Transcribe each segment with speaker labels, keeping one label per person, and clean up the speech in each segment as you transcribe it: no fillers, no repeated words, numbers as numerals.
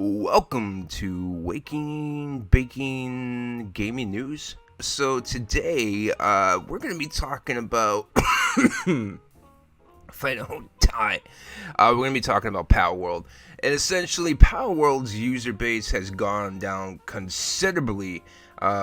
Speaker 1: Welcome to Waking Baking Gaming News. So today, we're gonna be talking about if I don't die, we're gonna be talking about Palworld, and essentially, Palworld's user base has gone down considerably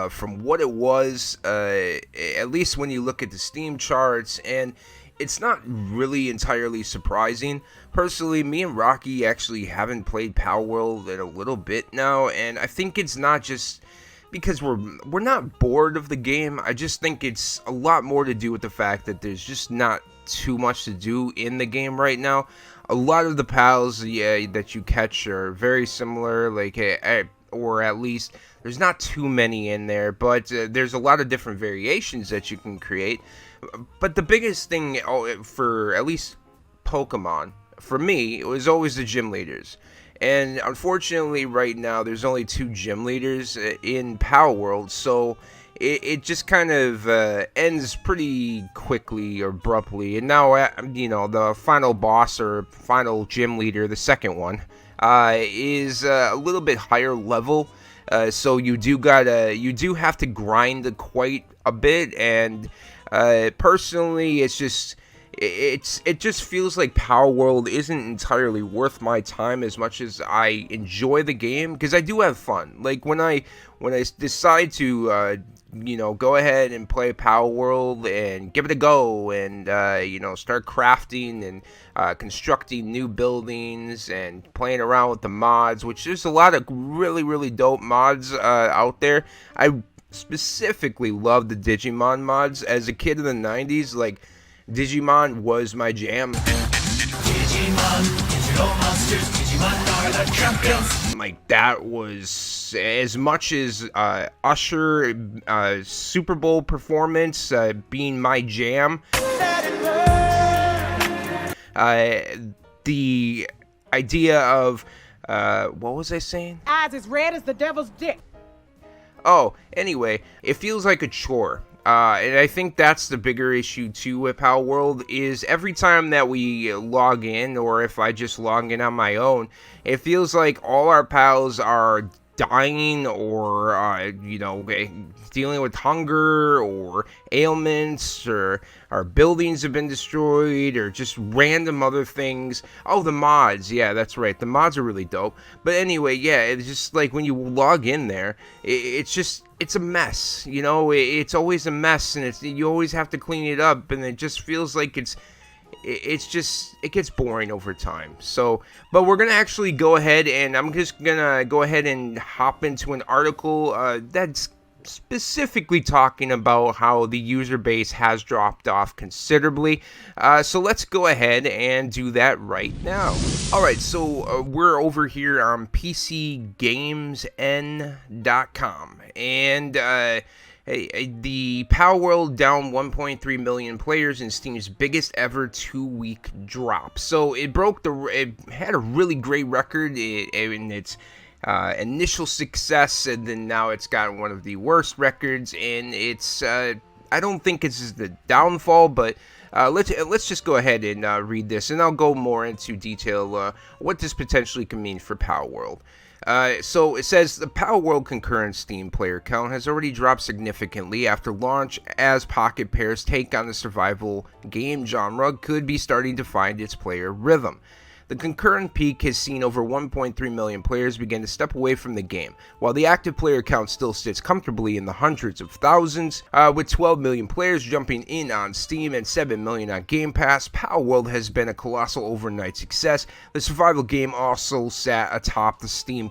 Speaker 1: from what it was. At least when you look at the Steam charts, and it's not really entirely surprising. Personally, me and Rocky actually haven't played Palworld in a little bit now, and I think it's not just because we're not bored of the game. I just think it's a lot more to do with the fact that there's just not too much to do in the game right now. A lot of the pals, that you catch are very similar, or at least there's not too many in there, but there's a lot of different variations that you can create. But the biggest thing for at least Pokemon, for me, it was always the gym leaders. And unfortunately, right now, there's only 2 gym leaders in Palworld, so it just kind of ends pretty quickly or abruptly. And now, the final boss or final gym leader, the second one, is a little bit higher level. So you do have to grind quite a bit, and personally, it just feels like Palworld isn't entirely worth my time as much as I enjoy the game, because I do have fun. Like when I decide to go ahead and play Palworld and give it a go, and start crafting and constructing new buildings and playing around with the mods, which there's a lot of really dope mods out there. I specifically love the Digimon mods. As a kid in the 90s, like, Digimon was my jam. Digimon, digital monsters, Digimon are the champions. Like, that was as much as Usher Super Bowl performance being my jam. The idea of what was I saying?
Speaker 2: Eyes as red as the devil's dick.
Speaker 1: Oh, anyway, it feels like a chore. And I think that's the bigger issue too with Palworld, is every time that we log in, or if I just log in on my own, it feels like all our pals are dying, or dealing with hunger or ailments, or our buildings have been destroyed, or just random other things. Oh, the mods, yeah, that's right, the mods are really dope. But anyway, yeah, it's just like when you log in there, it's a mess. It's always a mess, and you always have to clean it up, and it just feels like it gets boring over time. So, but we're gonna actually go ahead, and I'm just gonna go ahead and hop into an article that's specifically talking about how the user base has dropped off considerably. So let's go ahead and do that right now. Alright, so we're over here on PCGamesN.com, and the Palworld down 1.3 million players in Steam's biggest ever 2-week drop. So it had a really great record in its initial success, and then now it's got one of the worst records, and it's I don't think it's the downfall, but let's just go ahead and read this, and I'll go more into detail what this potentially can mean for Palworld. So it says the Palworld concurrent Steam player count has already dropped significantly after launch, as Pocket Pair's take on the survival game genre could be starting to find its player rhythm. The concurrent peak has seen over 1.3 million players begin to step away from the game, while the active player count still sits comfortably in the hundreds of thousands. With 12 million players jumping in on Steam and 7 million on Game Pass, Palworld has been a colossal overnight success. The survival game also sat atop the Steam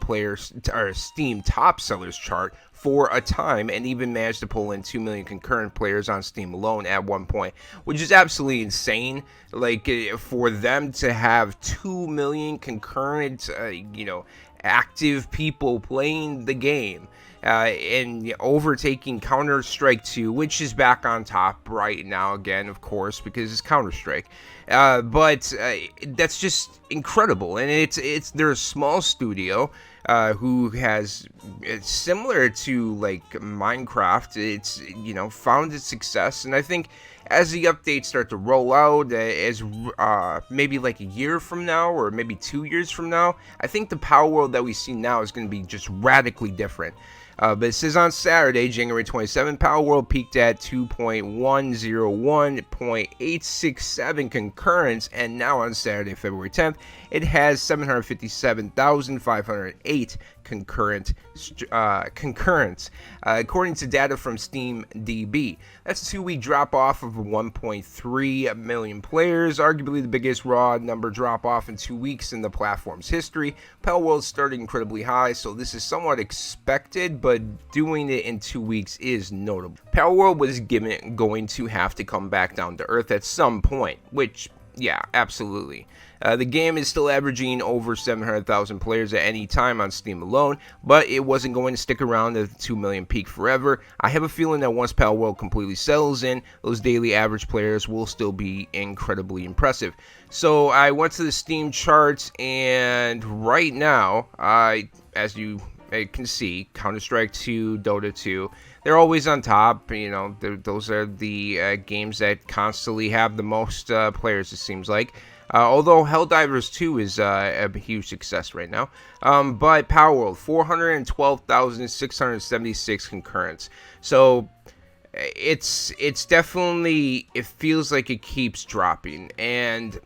Speaker 1: top sellers chart for a time, and even managed to pull in 2 million concurrent players on Steam alone at one point, which is absolutely insane. Like, for them to have 2 million concurrent, active people playing the game, and overtaking Counter-Strike 2, which is back on top right now again, of course, because it's Counter-Strike. But that's just incredible, and they're a small studio who has, it's similar to like Minecraft. It's found its success, and I think as the updates start to roll out, as maybe like a year from now or maybe 2 years from now, I think the Palworld that we see now is going to be just radically different. But it says on Saturday, January 27th, Palworld peaked at 2.101.867 concurrents, and now on Saturday, February 10th, it has 757,508 concurrents, according to data from SteamDB. That's a 2-week drop-off of 1.3 million players, arguably the biggest raw number drop-off in 2 weeks in the platform's history. Palworld started incredibly high, so this is somewhat expected, but doing it in 2 weeks is notable. Palworld was going to have to come back down to earth at some point, which, yeah, absolutely. The game is still averaging over 700,000 players at any time on Steam alone, but it wasn't going to stick around at the 2 million peak forever. I have a feeling that once Palworld completely settles in, those daily average players will still be incredibly impressive. So I went to the Steam charts, and right now, as you can see, Counter-Strike 2, Dota 2, they're always on top. Those are the games that constantly have the most players, it seems like. Although Helldivers 2 is a huge success right now. But Palworld, 412,676 concurrents. So it's definitely, it feels like it keeps dropping. And,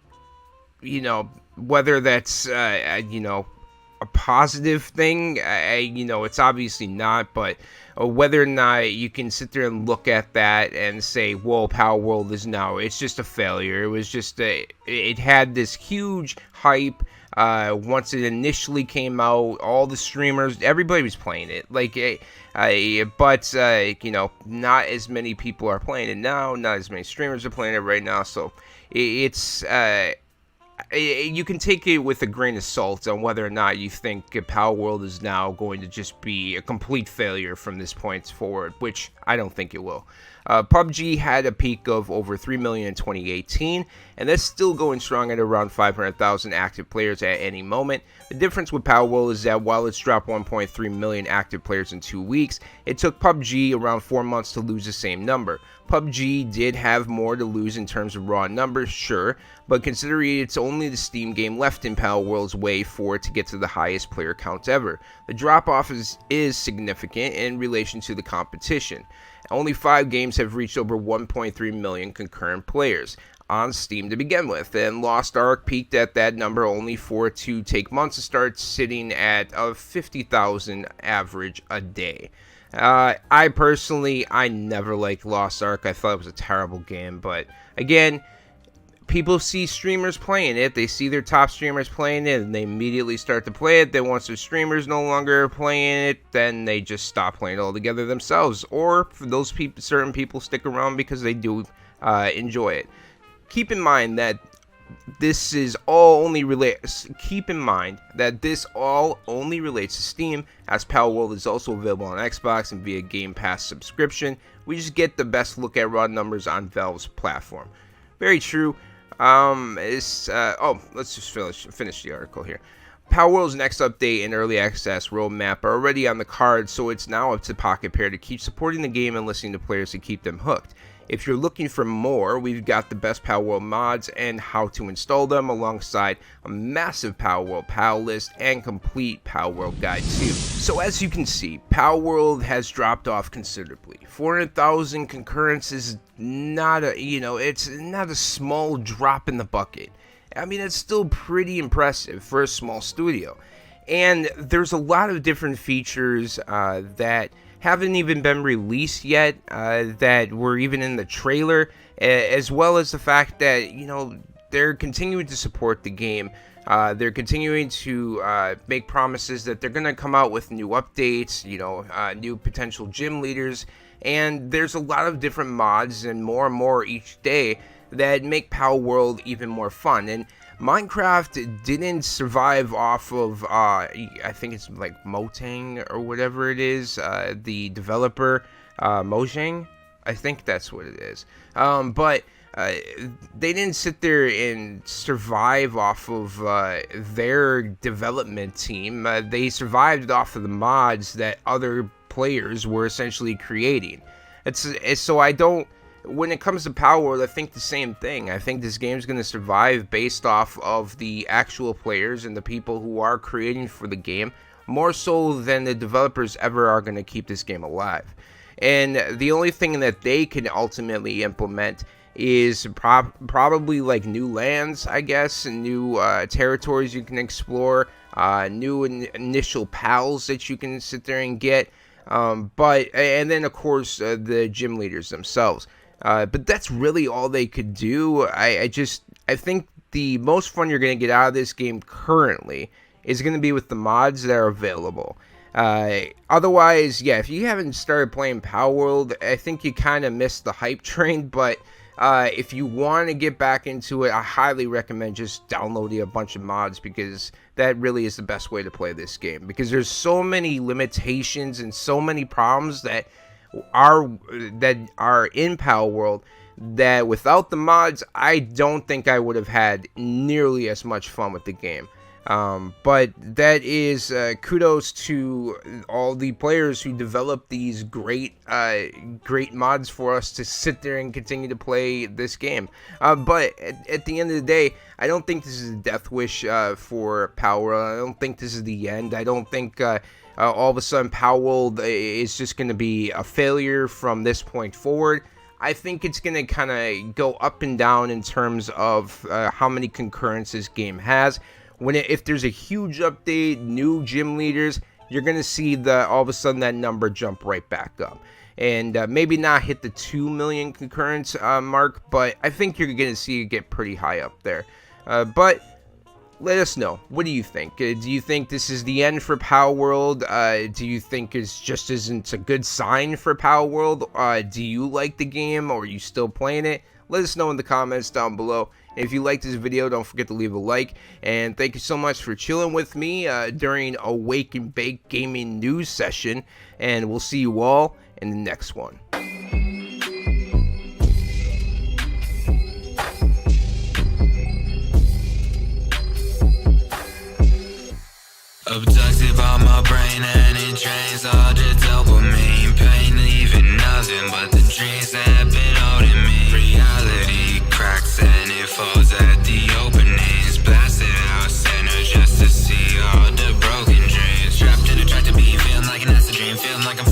Speaker 1: whether that's, a positive thing, it's obviously not, but whether or not you can sit there and look at that and say, well, Palworld is now, it's just a failure. It was just it had this huge hype once it initially came out. All the streamers, everybody was playing it, but not as many people are playing it now. Not as many streamers are playing it right now, so it's you can take it with a grain of salt on whether or not you think Palworld is now going to just be a complete failure from this point forward, which I don't think it will. PUBG had a peak of over 3 million in 2018, and that's still going strong at around 500,000 active players at any moment. The difference with Palworld is that while it's dropped 1.3 million active players in 2 weeks, it took PUBG around 4 months to lose the same number. PUBG did have more to lose in terms of raw numbers, sure, but considering it's only the Steam game left in Palworld's way for it to get to the highest player count ever, the drop-off is significant in relation to the competition. Only 5 games have reached over 1.3 million concurrent players on Steam to begin with, and Lost Ark peaked at that number only for it to take months to start sitting at a 50,000 average a day. I personally never liked Lost Ark. I thought it was a terrible game, but again, people see streamers playing it, they see their top streamers playing it, and they immediately start to play it. Then once their streamers no longer playing it, then they just stop playing it altogether themselves. Or for those people, certain people stick around because they do enjoy it. Keep in mind that this all only relates to Steam, as Palworld is also available on Xbox and via Game Pass subscription. We just get the best look at raw numbers on Valve's platform. Very true. Let's just finish the article here. Palworld's next update and early access roadmap are already on the card, so it's now up to Pocket Pair to keep supporting the game and listening to players to keep them hooked. If you're looking for more, we've got the best Palworld mods and how to install them, alongside a massive Palworld PAL list and complete Palworld guide too. So as you can see, Palworld has dropped off considerably. 400,000 concurrents is not it's not a small drop in the bucket. I mean, it's still pretty impressive for a small studio. And there's a lot of different features that haven't even been released yet, that were even in the trailer, as well as the fact that, they're continuing to support the game. They're continuing to make promises that they're going to come out with new updates, new potential gym leaders, and there's a lot of different mods and more each day that make Palworld even more fun. And Minecraft didn't survive off of, I think it's like Mojang or whatever it is, the developer, Mojang, I think that's what it is. But they didn't sit there and survive off of their development team. They survived off of the mods that other players were essentially creating. So I don't. When it comes to Palworld, I think the same thing. I think this game's going to survive based off of the actual players and the people who are creating for the game, more so than the developers ever are going to keep this game alive. And the only thing that they can ultimately implement is probably like new lands, I guess, and new territories you can explore, new initial pals that you can sit there and get, and then of course the gym leaders themselves. But that's really all they could do. I think the most fun you're going to get out of this game currently is going to be with the mods that are available. Otherwise, yeah, if you haven't started playing Palworld, I think you kind of missed the hype train. But if you want to get back into it, I highly recommend just downloading a bunch of mods, because that really is the best way to play this game. Because there's so many limitations and so many problems that are in Palworld that without the mods, I don't think I would have had nearly as much fun with the game. But that is kudos to all the players who developed these great mods for us to sit there and continue to play this game. But at the end of the day, I don't think this is a death wish for Palworld. I don't think this is the end. I don't think all of a sudden Palworld is just going to be a failure from this point forward. I think it's going to kind of go up and down in terms of how many concurrents this game has. If there's a huge update, new gym leaders, you're going to see all of a sudden that number jump right back up. And maybe not hit the 2 million concurrents mark, but I think you're going to see it get pretty high up there. But let us know. What do you think? Do you think this is the end for Palworld? Do you think it just isn't a good sign for Palworld? Do you like the game, or are you still playing it? Let us know in the comments down below. And if you liked this video, don't forget to leave a like. And thank you so much for chilling with me during a Wake and Bake gaming news session. And we'll see you all in the next one.
Speaker 3: Abducted by my brain and it drains all the dopamine. Pain leaving nothing but the dreams that have been holding me. Reality